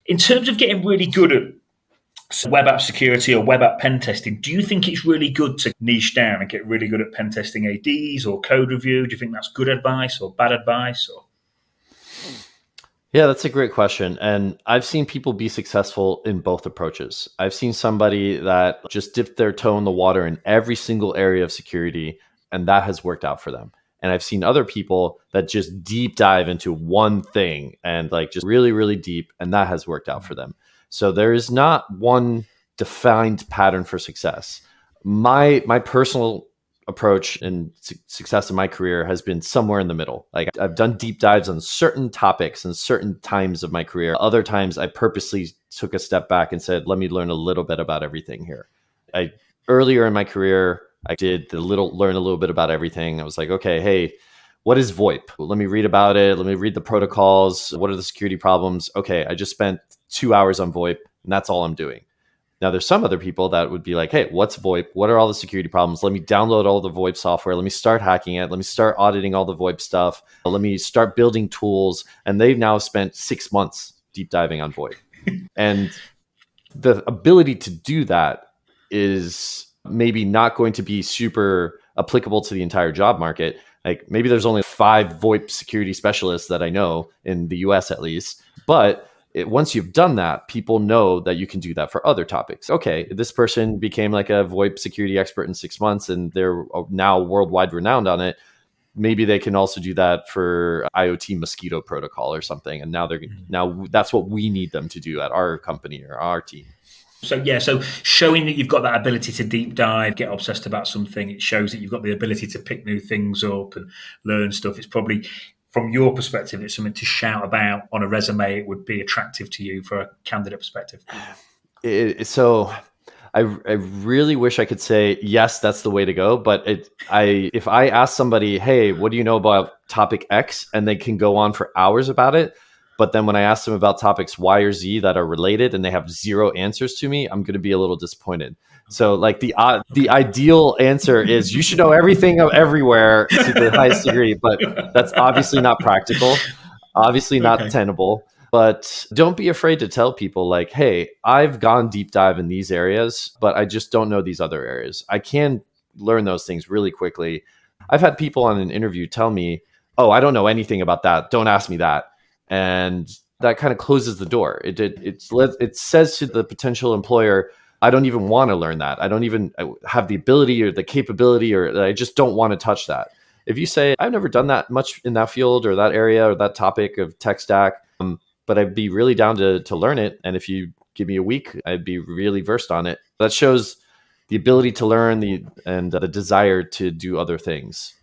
In terms of getting really good at web app security or web app pen testing, do you think it's really good to niche down and get really good at pen testing ADs or code review? Do you think that's good advice or bad advice? Or Yeah, that's a great question. And I've seen people be successful in both approaches. I've seen somebody that just dipped their toe in the water in every single area of security, and that has worked out for them. And I've seen other people that just deep dive into one thing and like just really, really deep, and that has worked out for them. So there is not one defined pattern for success. My personal approach and success in my career has been somewhere in the middle. Like I've done deep dives on certain topics and certain times of my career. Other times I purposely took a step back and said, let me learn a little bit about everything here. Earlier in my career, I did learn a little bit about everything. I was like, okay, hey, what is VoIP? Let me read about it. Let me read the protocols. What are the security problems? Okay, I just spent 2 hours on VoIP and that's all I'm doing. Now, there's some other people that would be like, hey, what's VoIP? What are all the security problems? Let me download all the VoIP software. Let me start hacking it. Let me start auditing all the VoIP stuff. Let me start building tools. And they've now spent 6 months deep diving on VoIP. And the ability to do that is maybe not going to be super applicable to the entire job market. Like maybe there's only 5 VoIP security specialists that I know in the US at least, but once you've done that, people know that you can do that for other topics. Okay, this person became like a VoIP security expert in 6 months and they're now worldwide renowned on it. Maybe they can also do that for IoT mosquito protocol or something. And now that's what we need them to do at our company or our team. So showing that you've got that ability to deep dive, get obsessed about something, it shows that you've got the ability to pick new things up and learn stuff. It's probably, from your perspective, it's something to shout about on a resume. It would be attractive to you for a candidate perspective. So I really wish I could say, yes, that's the way to go. But if I ask somebody, hey, what do you know about topic X? And they can go on for hours about it. But then when I ask them about topics Y or Z that are related and they have zero answers to me, I'm going to be a little disappointed. So like the ideal answer is you should know everything of everywhere to the highest degree, but that's obviously not practical, obviously not tenable. But don't be afraid to tell people like, hey, I've gone deep dive in these areas, but I just don't know these other areas. I can learn those things really quickly. I've had people on an interview tell me, oh, I don't know anything about that. Don't ask me that. And that kind of closes the door. It says to the potential employer, I don't even want to learn that. I don't even have the ability or the capability, or I just don't want to touch that. If you say, I've never done that much in that field or that area or that topic of tech stack, but I'd be really down to learn it. And if you give me a week, I'd be really versed on it. That shows the ability to learn and the desire to do other things.